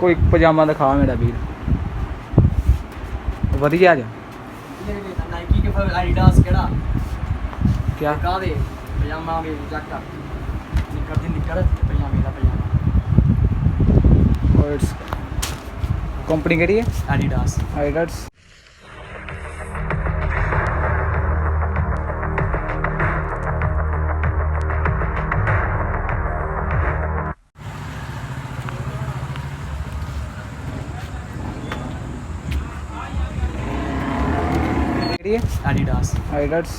कोई पजामा दिखा मेरा वीर वधिया जा नाइकी के फिर एडिडास केड़ा क्या का दे पजामा भी जैकेट निकर दी निकर पजामे दा पजामा और कंपनी केड़ी है Adidas Adidas Adidas Adidas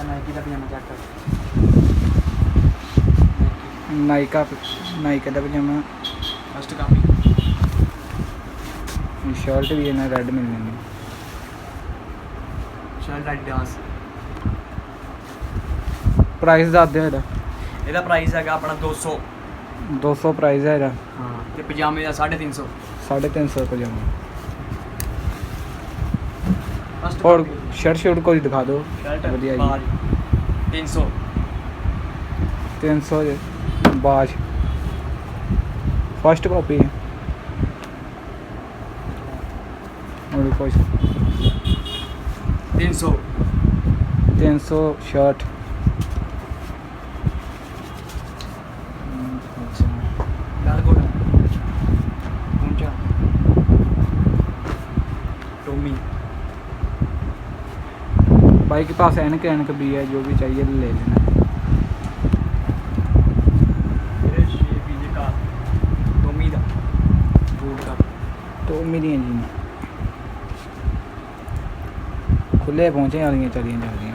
Nike का पजामा जैकेट नाइका नाइका का पजामा फर्स्ट कॉपी शर्ट भी है ना रेड मिलनी शर्ट एडिडास प्राइस दस दो ਇਹਦਾ ਪ੍ਰਾਈਸ ਹੈਗਾ ਆਪਣਾ 200 200 प्राइस है ਇਹਦਾ ਹਾਂ ਤੇ ਪਜਾਮੇ ਦਾ 350 350 पजामा फर्स्ट और शर्ट कोई दिखा दो शर्ट बढ़िया जी। बाज 300 300 बाज फर्स्ट कॉपी है और कोई 300 300 शर्ट अच्छा डालकोट ऊंचा टोमी भाई के पास एनक एनक भी है जो भी चाहिए ले लेना का टोमी दा बूट का तो मेरी जी खुले पहुंचे वाली चलिए जा रही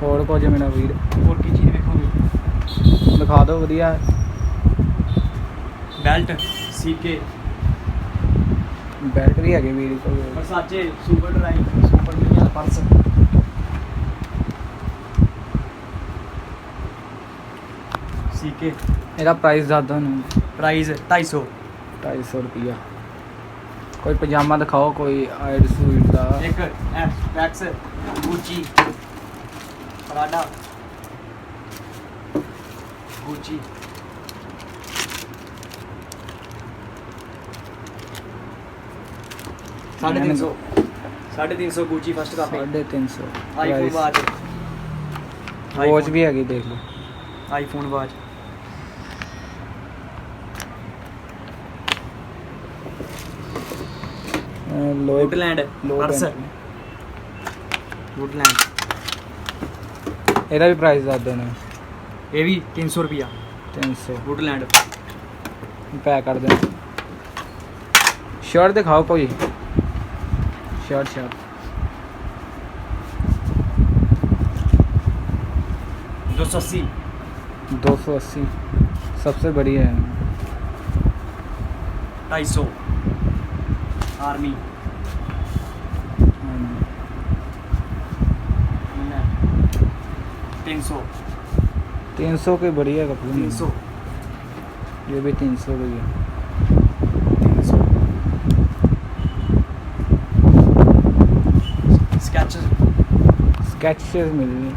और कुछ मेरा वीर और की चीज़ देखोगे दिखा दो वधिया बेल्ट सीके बेल्ट भी है वीर को वर्साचे सुपर ड्राई सुपर मिलिया पर्स सीके ਇਹਦਾ प्राइस ज़्यादा नहीं प्राइस 250 250 रुपया कोई पजामा दिखाओ कोई आइड सूट का एक पैक्स गुची प्राडा गुची साढ़े तीन सौ Gucci first copy 350 iPhone watch watch भी हैगी देख लो iPhone watch Woodland purse Woodland ਇਹਦਾ ਵੀ ਪ੍ਰਾਈਸ ਦੱਸ ਦੇਣਾ ये भी 300 रुपया 300 वुडलैंड पैक कर देना शर्ट दिखाओ कोई शर्ट 280 280 सबसे बढ़िया है 250 आर्मी 300 300 के बढ़िया कपड़े 300 ये भी 300 रुपया 300 स्केचेस स्केचेस मिल रही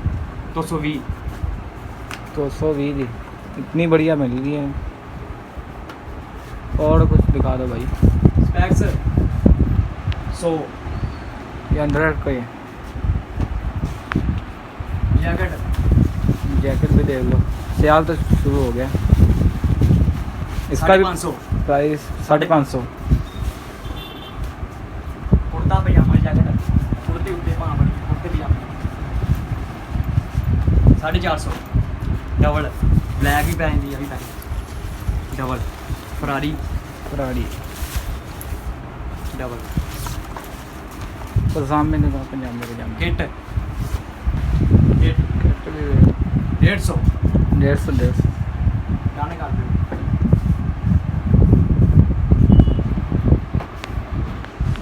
220 220 दी इतनी बढ़िया मिल रही है और कुछ दिखा दो भाई स्पेक्स 100 ये 100 का ही है जैकेट जैकेट भी देख लो सियाल तो शुरू हो गया इसका भी 550 प्राइस 550 कुर्ता पजामा जैकेट कुर्ते उत्ते भां बड़ी कुर्ते पजामे 450 डबल ब्लैक भी पै जाती है भी पै डबल फरारी डबल तो सामने देखो पंजाबी पजामा किट किट भी 150 150 डन कर दो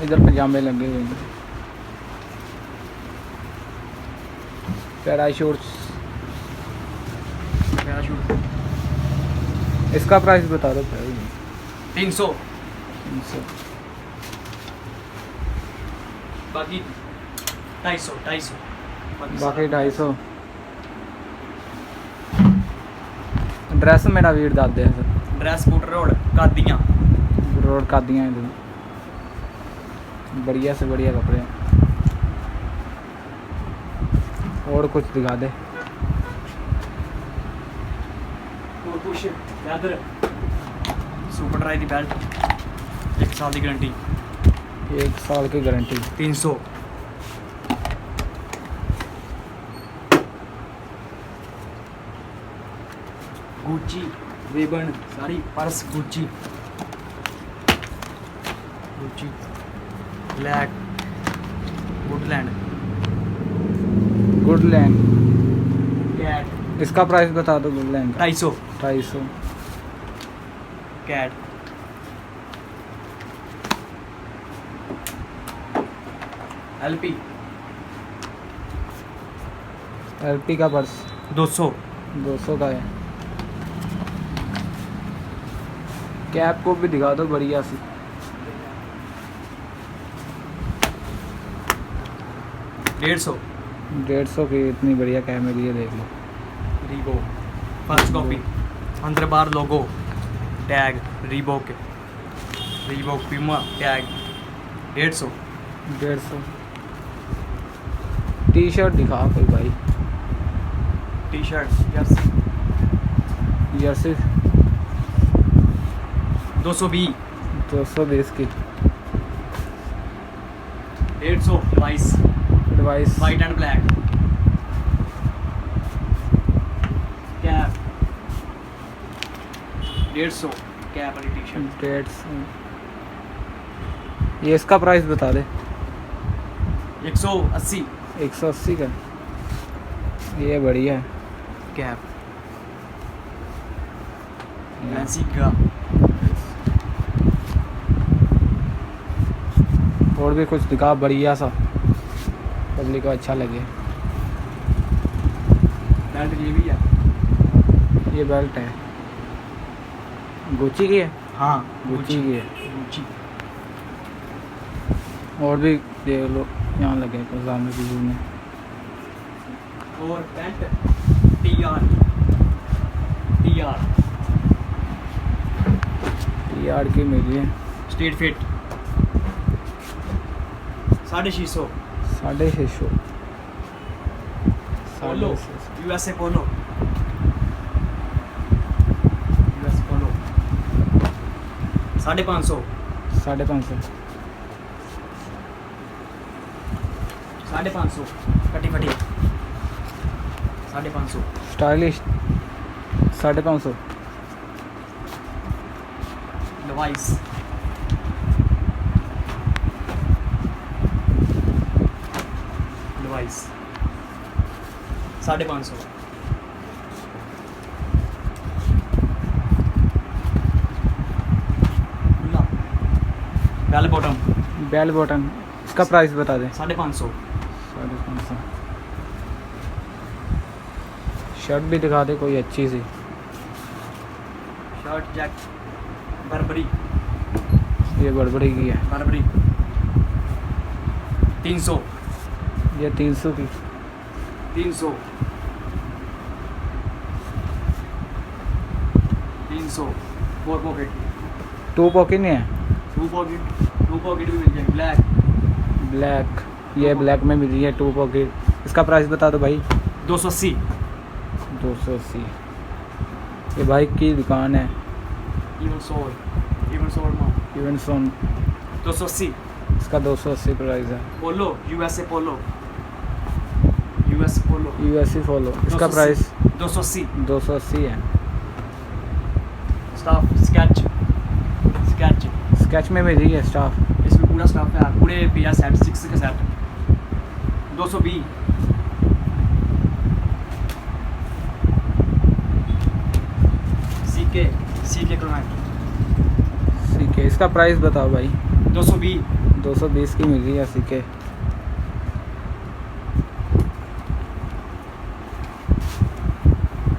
इधर पजामे लगे हुए हैं पैराशूट्स पैराशूट इसका प्राइस बता दो 300 300 बाकी 250 बाकी 250 ड्रैस मेरा वीर दादे हैं sir dress boot road Qadian road का दिया है बढ़िया से बढ़िया कपड़े हैं। और कुछ दिखा दे। और कुछ लैदर सुपर ड्राई दी बेल्ट 1 साल की गारंटी 1 साल की गारंटी 300 गुच्ची रेबन सारी purse Gucci black Woodland Goodland Cat इसका प्राइस बता दो गुडलैंड का 250 250 कैट एलपी एलपी का पर्स 200 200 का है। कैप को भी दिखा दो बढ़िया सी 150 की इतनी बढ़िया कैप मिली है देख लो। रीबो फर्स्ट कॉपी अंदर बाहर logo tag Reebok Puma tag 150 T shirt दिखा कोई भाई टी शर्ट जर्सी जर्सी 220 220 की 150 device white and black cap 150 cap वाली टी शर्ट 150 ये इसका प्राइस बता दे 180 180 का ये बढ़िया है कैप फैंसी का और भी कुछ दिखा बढ़िया सा पब्लिक को अच्छा लगे। बेल्ट ये भी है ये बेल्ट है गुच्ची की है हाँ गुच्ची की है। गुच्ची और भी देख लो यहाँ लगे सामने की व्यू में। और पैंट टीआर यार की मिली है street fit 650 650 Polo USA Polo 550 550 फटी 550 stylish 550 device device 550 bell bottom इसका प्राइस बता दे 550 550 शर्ट भी दिखा दे कोई अच्छी सी शर्ट जैक बर्बरी ये बड़बड़ी की है बर्बरी 300 ये 300 की 300 4 पॉकेट 2 पॉकेट नहीं है 2 पॉकेट भी मिल जाएगी ब्लैक ये ब्लैक में मिल रही है 2 पॉकेट इसका प्राइस बता दो भाई 280 ये बाइक की दुकान है इवन सोल इवन सोन 280 इसका 280 प्राइस है। पोलो यूएसए पोलो यूएससी फॉलो इसका प्राइस 280 है। स्टाफ स्केच में मिल रही है स्टाफ इसमें पूरा स्टाफ है पूरे पिया सेट 6 का सेट 220 सीके सीके इसका प्राइस बताओ भाई 220 की मिल रही है सीके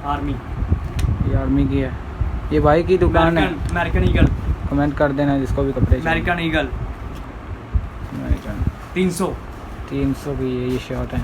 आर्मी की है ये भाई की दुकान है अमेरिकन ईगल कमेंट कर देना जिसको भी कपड़े अमेरिकन ईगल 300 300 की ये शर्ट है